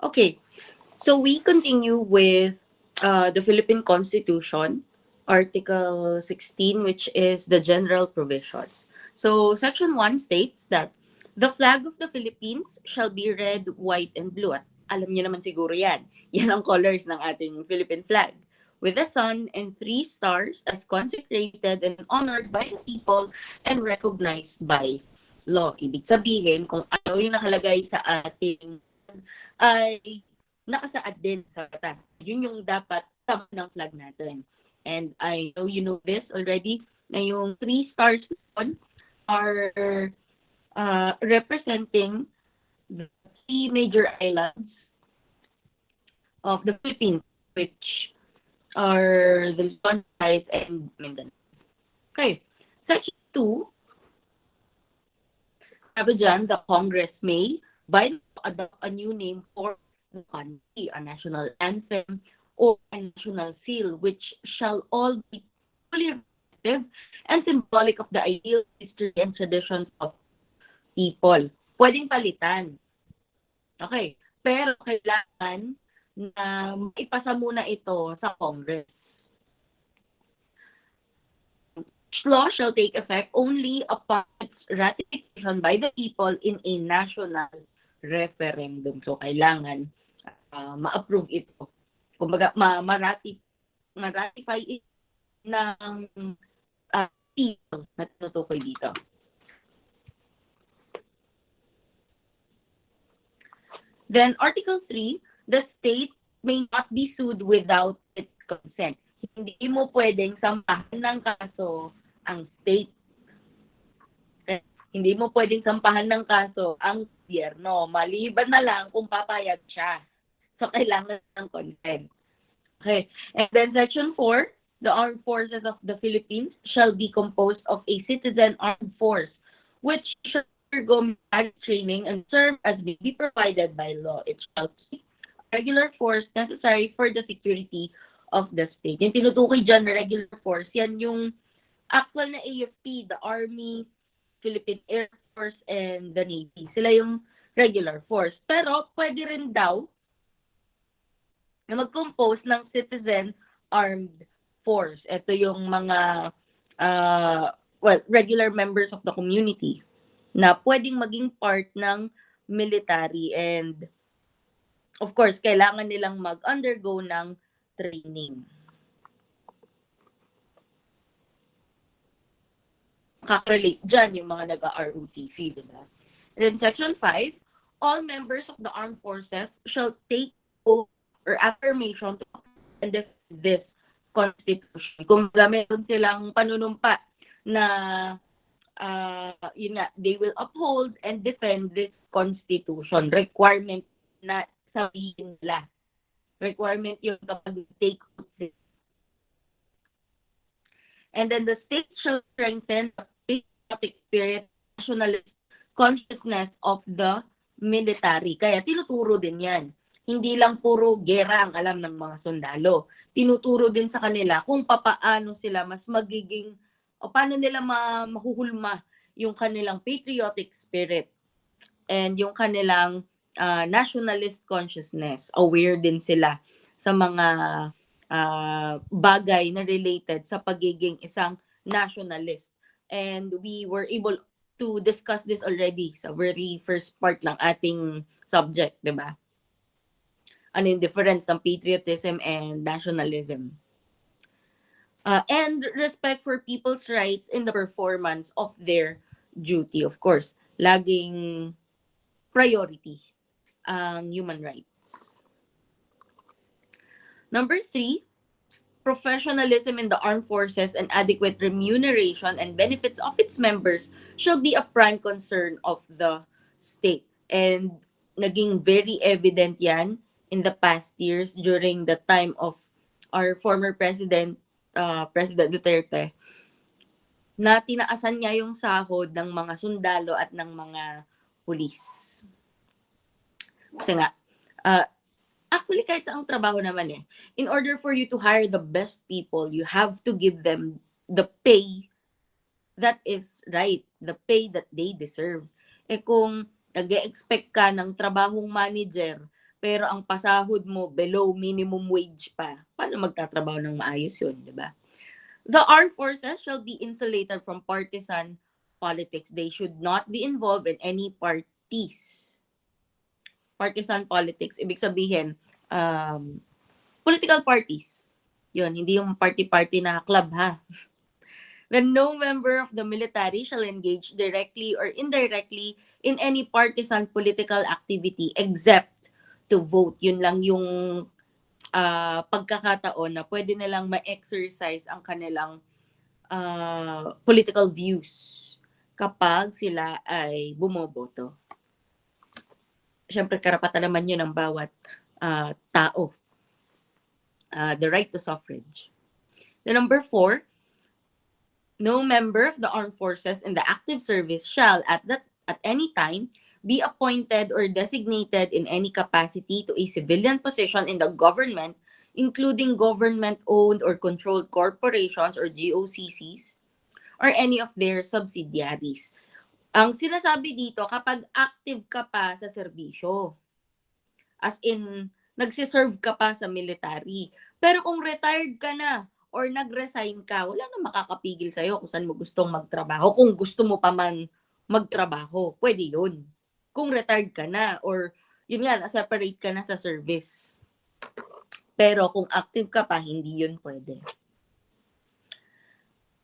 Okay, so we continue with the Philippine Constitution, Article 16, which is the general provisions. So, Section 1 states that the flag of the Philippines shall be red, white, and blue. At alam niyo naman siguro yan. Yan ang colors ng ating Philippine flag. With the sun and three stars as consecrated and honored by the people and recognized by law. Ibig sabihin, kung ano yung nakalagay sa ating ay nakasaad din sa batas. Yun yung dapat tama ng flag natin. And I know you know this already, na yung three stars are representing the three major islands of the Philippines, which are the Luzon, Visayas, and Mindanao. Okay. Section 2, sabi dyan, the Congress may, by law, adopt a new name for the country, a national anthem, or a national seal, which shall all be fully reflective and symbolic of the ideal history and traditions of people. Pwedeng palitan. Okay. Pero kailangan na maipasa muna ito sa Congress. Law shall take effect only upon its ratification by the people in a national referendum. So, kailangan ma-approve ito. Kumbaga, ma-ratify it ng people na tinutukoy dito. Then, Article 3, the state may not be sued without its consent. Hindi mo pwedeng sampahan ng kaso ang state. Hindi mo pwedeng sampahan ng kaso ang gobyerno. Maliban na lang kung papayag siya. So, kailangan ng consent. Okay. And then Section 4, the armed forces of the Philippines shall be composed of a citizen armed force, which shall undergo military training and serve as may be provided by law. It shall keep regular force necessary for the security of the state. Yung tinutukoy dyan na regular force, yan yung actual na AFP, the Army, Philippine Air Force, and the Navy. Sila yung regular force. Pero pwede rin daw na mag-compose ng citizen armed force. Ito yung mga regular members of the community na pwedeng maging part ng military, and of course, kailangan nilang mag-undergo ng training. Kakarelate dyan yung mga nag-ROTC, diba? And then Section 5, all members of the armed forces shall take oath or affirmation to defend this Constitution. Kung meron silang panunumpa na yun nga, they will uphold and defend this Constitution. Requirement na sabihin nila. Requirement yun kapag take oath. And then the state shall strengthen the patriotic spirit, nationalist consciousness of the military. Kaya tinuturo din yan. Hindi lang puro gera ang alam ng mga sundalo. Tinuturo din sa kanila kung papaano sila mas magiging, o paano nila mahuhulma yung kanilang patriotic spirit and yung kanilang nationalist consciousness. Aware din sila sa mga bagay na related sa pagiging isang nationalist. And we were able to discuss this already sa very first part ng ating subject, di ba? Ano yung difference ng patriotism and nationalism. And respect for people's rights in the performance of their duty. Of course, laging priority ang human rights. Number 3, professionalism in the armed forces and adequate remuneration and benefits of its members shall be a prime concern of the state. And naging very evident yan in the past years during the time of our former President Duterte, na tinaasan niya yung sahod ng mga sundalo at ng mga pulis. Kasi nga, actually, kahit sa ang trabaho naman in order for you to hire the best people, you have to give them the pay that is right, the pay that they deserve. Kung nag-expect ka ng trabahong manager pero ang pasahod mo below minimum wage pa, paano magtatrabaho ng maayos yun, di ba? The armed forces shall be insulated from partisan politics. They should not be involved in any parties. Partisan politics, ibig sabihin, political parties. Yun, hindi yung party-party na club, ha? Then no member of the military shall engage directly or indirectly in any partisan political activity except to vote. Yun lang yung pagkakataon na pwede nilang ma-exercise ang kanilang political views kapag sila ay bumoboto. Siyempre, karapatan naman yun ng bawat tao. The right to suffrage. The number 4, no member of the armed forces in the active service shall at any time be appointed or designated in any capacity to a civilian position in the government, including government-owned or controlled corporations or GOCCs, or any of their subsidiaries. Ang sinasabi dito, kapag active ka pa sa serbisyo, as in, nagsiserve ka pa sa military. Pero kung retired ka na or nag-resign ka, wala nang makakapigil sa'yo kung saan mo gustong magtrabaho. Kung gusto mo pa man magtrabaho, pwede yun. Kung retired ka na or yun nga, separate ka na sa service. Pero kung active ka pa, hindi yun pwede.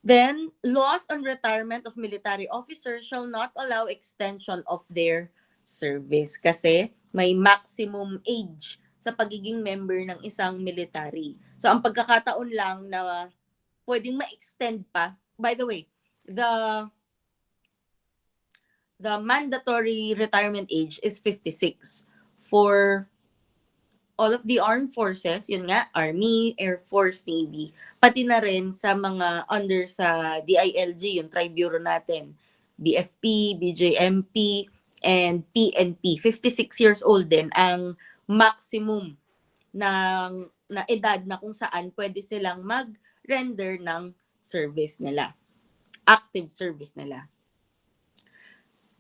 Then, laws on retirement of military officers shall not allow extension of their service kasi may maximum age sa pagiging member ng isang military. So, ang pagkakataon lang na pwedeng ma-extend pa, by the way, the mandatory retirement age is 56 for all of the armed forces, yun nga, Army, Air Force, Navy, pati na rin sa mga under sa DILG, yung Tri-Bureau natin, BFP, BJMP, and PNP. 56 years old din ang maximum na edad na kung saan pwede silang mag-render ng service nila, active service nila.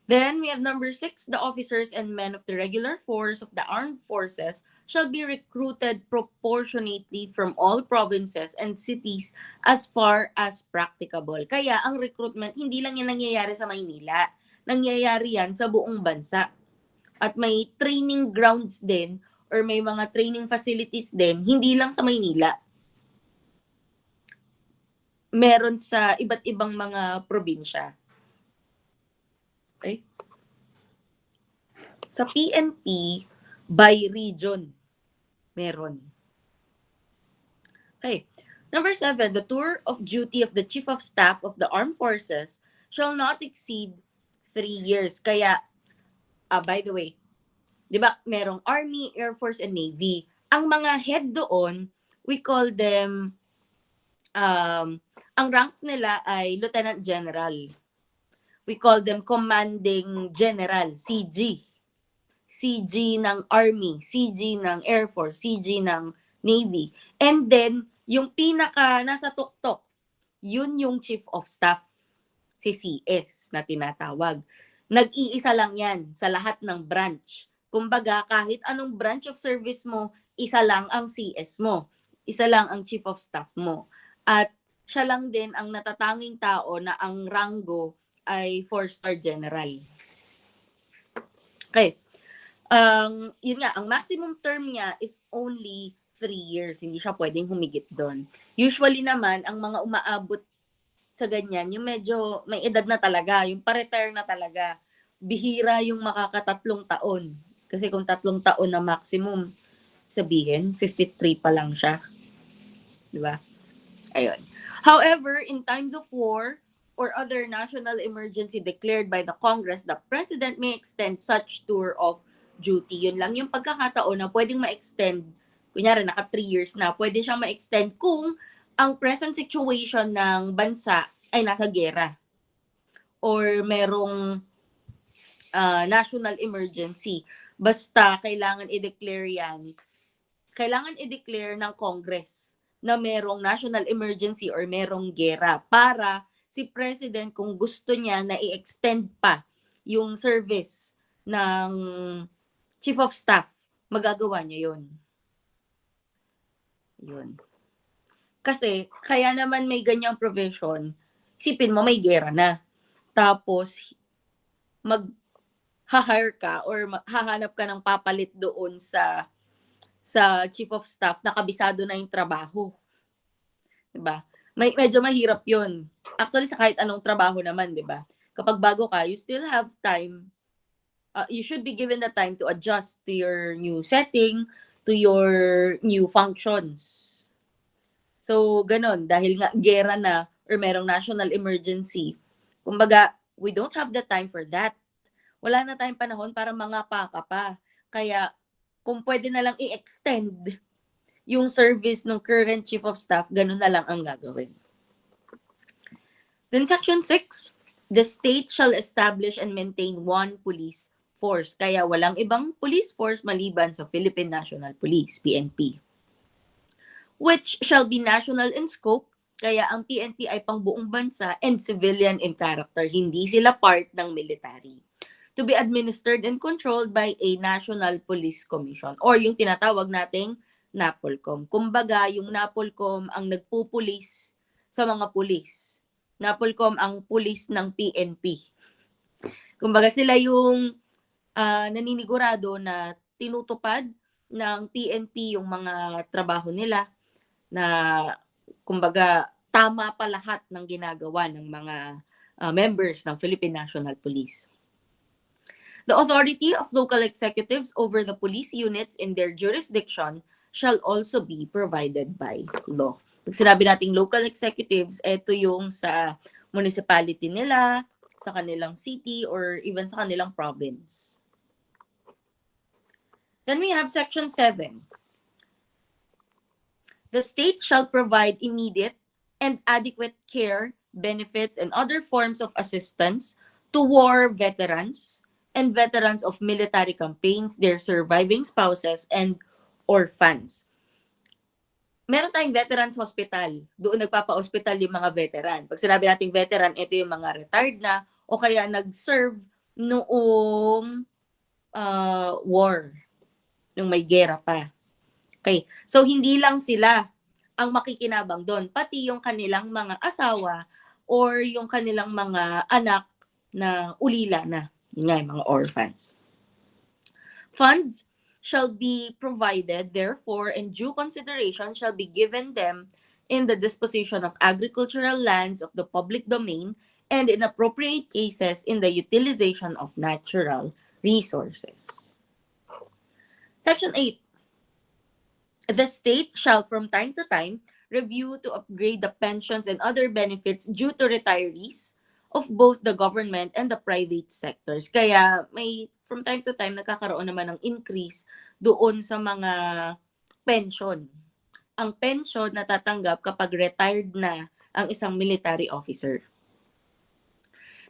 Then we have number 6, the officers and men of the regular force of the armed forces shall be recruited proportionately from all provinces and cities as far as practicable. Kaya ang recruitment, hindi lang yan nangyayari sa Maynila. Nangyayari yan sa buong bansa. At may training grounds din or may mga training facilities din, hindi lang sa Maynila. Meron sa iba't ibang mga probinsya. Okay? Sa PNP, by region, meron. Okay. Number 7, the tour of duty of the Chief of Staff of the Armed Forces shall not exceed 3 years. Kaya, by the way, di ba, merong Army, Air Force, and Navy. Ang mga head doon, we call them, ang ranks nila ay Lieutenant General. We call them Commanding General, CG. CG ng Army, CG ng Air Force, CG ng Navy. And then, yung pinaka nasa tuktok, yun yung Chief of Staff, si CS na tinatawag. Nag-iisa lang yan sa lahat ng branch. Kumbaga, kahit anong branch of service mo, isa lang ang CS mo. Isa lang ang Chief of Staff mo. At siya lang din ang natatanging tao na ang ranggo ay 4-star general. Okay. Yun nga, ang maximum term niya is only 3 years. Hindi siya pwedeng humigit doon. Usually naman, ang mga umaabot sa ganyan, yung medyo may edad na talaga, yung pa-retire na talaga. Bihira yung makakatatlong taon. Kasi kung 3 taon na maximum, sabihin, 53 pa lang siya. Diba? Ayun. However, in times of war, or other national emergency declared by the Congress, the President may extend such tour of duty. Yun lang yung pagkakataon na pwedeng ma-extend. Kunyari, naka 3 years na, pwede siyang ma-extend kung ang present situation ng bansa ay nasa gera. Or merong national emergency. Basta, kailangan i-declare yan. Kailangan i-declare ng Congress na merong national emergency or merong gera para si President kung gusto niya na i-extend pa yung service ng Chief of Staff magagawa niya yun. Yun. Kasi, kaya naman may ganyang provision, isipin mo may gera na. Tapos, mag-hire ka or hahanap ka ng papalit doon sa chief of staff na kabisado na yung trabaho. Diba? Medyo mahirap yun. Actually, sa kahit anong trabaho naman, diba? Kapag bago ka, you still have time. You should be given the time to adjust to your new setting, to your new functions. So, ganon. Dahil nga gera na or merong national emergency, kumbaga, we don't have the time for that. Wala na tayong panahon para mangapa ka pa. Kaya, kung pwede na lang i-extend yung service ng current chief of staff, ganun na lang ang gagawin. Then Section 6, the state shall establish and maintain one police force. Kaya walang ibang police force maliban sa Philippine National Police, PNP. Which shall be national in scope, kaya ang PNP ay pangbuong bansa and civilian in character. Hindi sila part ng military. To be administered and controlled by a National Police Commission or yung tinatawag nating NAPOLCOM. Kumbaga, yung NAPOLCOM ang nagpupulis sa mga pulis. NAPOLCOM ang pulis ng PNP. Kumbaga, sila yung naninigurado na tinutupad ng PNP yung mga trabaho nila na kumbaga tama pa lahat ng ginagawa ng mga members ng Philippine National Police. The authority of local executives over the police units in their jurisdiction shall also be provided by law. Pag sinabi nating local executives, ito yung sa municipality nila, sa kanilang city, or even sa kanilang province. Then we have Section 7. The state shall provide immediate and adequate care, benefits, and other forms of assistance to war veterans and veterans of military campaigns, their surviving spouses, and orphans. Meron tayong veterans hospital. Doon nagpapa-hospital yung mga veteran. Pag sinabi nating veteran, ito yung mga retired na o kaya nag-serve noong war, nung may gera pa. Okay, so hindi lang sila ang makikinabang doon, pati yung kanilang mga asawa or yung kanilang mga anak na ulila na, yun nga, yung mga orphans. Funds shall be provided, therefore, and due consideration shall be given them in the disposition of agricultural lands of the public domain and in appropriate cases in the utilization of natural resources. Section 8. The state shall from time to time review to upgrade the pensions and other benefits due to retirees of both the government and the private sectors. Kaya may from time to time nagkakaroon naman ng increase doon sa mga pension. Ang pension na tatanggap kapag retired na ang isang military officer.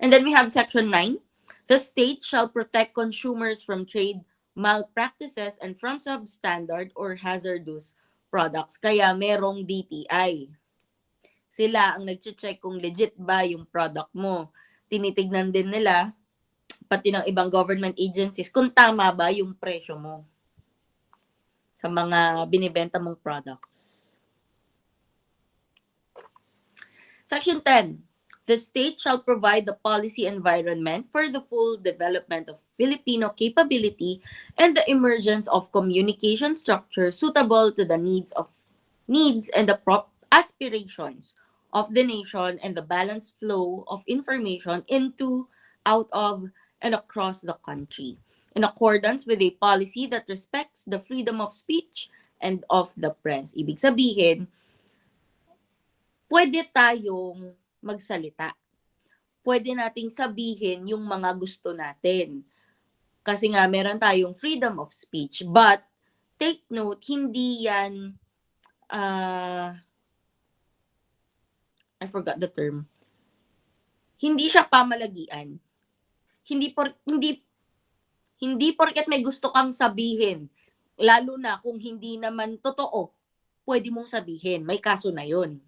And then we have Section 9. The state shall protect consumers from trade malpractices and from substandard or hazardous products. Kaya merong DTI. Sila ang nag-check kung legit ba yung product mo. Tinitignan din nila, pati ng ibang government agencies, kung tama ba yung presyo mo sa mga binibenta mong products. Section 10. The state shall provide the policy environment for the full development of Filipino capability and the emergence of communication structures suitable to the needs and the aspirations of the nation and the balanced flow of information into, out of, and across the country, in accordance with a policy that respects the freedom of speech and of the press. Ibig sabihin, pwede tayong magsalita. Pwede nating sabihin yung mga gusto natin. Kasi nga, meron tayong freedom of speech. But, take note, hindi yan, I forgot the term. Hindi siya pamalagian. Hindi porket may gusto kang sabihin, lalo na kung hindi naman totoo, pwede mong sabihin. May kaso na yun.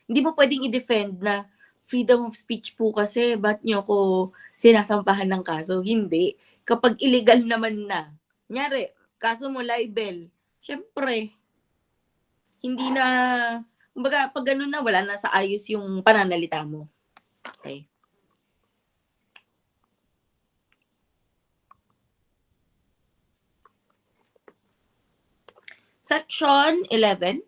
Hindi mo pwedeng i-defend na freedom of speech po kasi, ba't nyo ko sinasampahan ng kaso? Hindi. Kapag illegal naman na, kunyari, kaso mo libel. Syempre, hindi na, kumbaga, pag ganun na, wala na sa ayos yung pananalita mo. Okay. Section 11.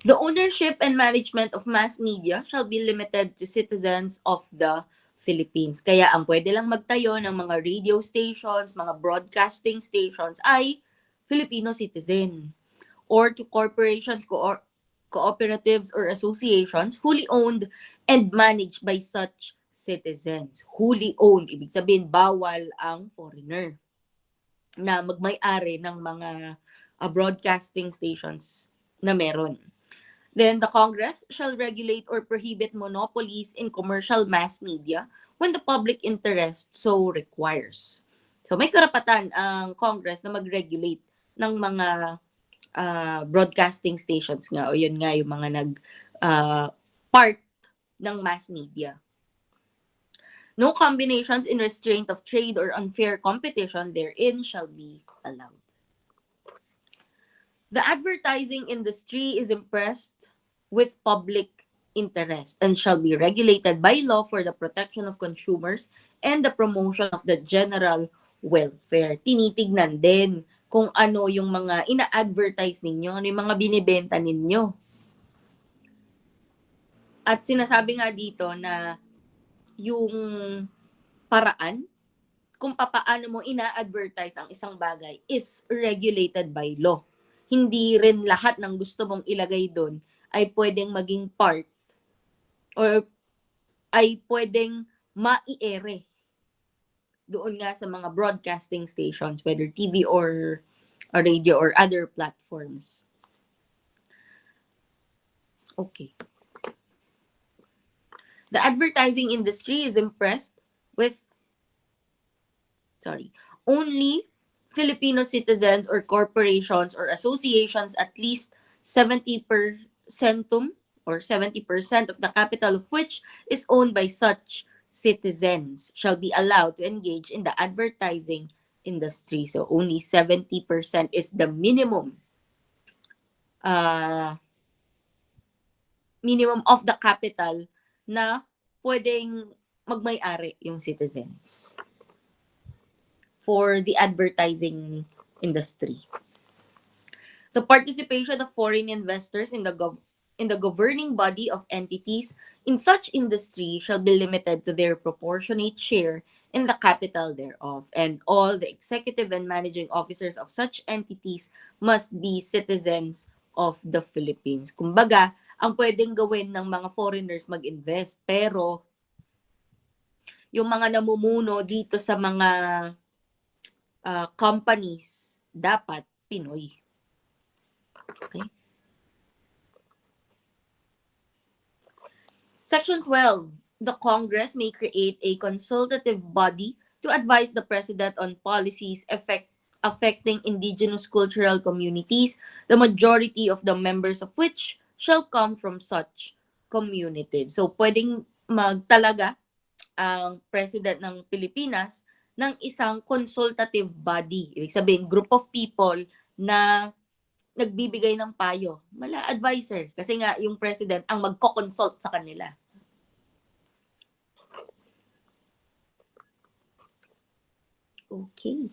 The ownership and management of mass media shall be limited to citizens of the Philippines. Kaya ang pwede lang magtayo ng mga radio stations, mga broadcasting stations ay Filipino citizen, or to corporations, cooperatives, or associations wholly owned and managed by such citizens. Wholly owned, ibig sabihin bawal ang foreigner na magmay-ari ng mga broadcasting stations na meron. Then the Congress shall regulate or prohibit monopolies in commercial mass media when the public interest so requires. So may karapatan ang Congress na mag-regulate ng mga broadcasting stations nga, o yun nga yung mga part ng mass media. No combinations in restraint of trade or unfair competition therein shall be allowed. The advertising industry is impressed with public interest and shall be regulated by law for the protection of consumers and the promotion of the general welfare. Tinitignan din kung ano yung mga ina-advertise ninyo, ano yung mga binibenta ninyo. At sinasabi nga dito na yung paraan kung papaano mo ina-advertise ang isang bagay is regulated by law. Hindi rin lahat ng gusto mong ilagay doon ay pwedeng maging part or ay pwedeng mai-ere doon nga sa mga broadcasting stations, whether TV or radio or other platforms. Okay. The advertising industry is impressed with only Filipino citizens or corporations or associations at least 70% or 70% of the capital of which is owned by such citizens shall be allowed to engage in the advertising industry. So only 70% is the minimum of the capital na pwedeng magmay-ari yung citizens for the advertising industry. The participation of foreign investors in the governing body of entities in such industry shall be limited to their proportionate share in the capital thereof, and all the executive and managing officers of such entities must be citizens of the Philippines. Kumbaga, ang pwedeng gawin ng mga foreigners mag-invest, pero yung mga namumuno dito sa mga companies, dapat Pinoy. Okay? Section 12. The Congress may create a consultative body to advise the President on policies affecting indigenous cultural communities, the majority of the members of which shall come from such community. So, pwedeng magtalaga ang President ng Pilipinas ng isang consultative body. Ibig sabihin, group of people na nagbibigay ng payo. Mala advisor. Kasi nga, yung president ang magko-consult sa kanila. Okay.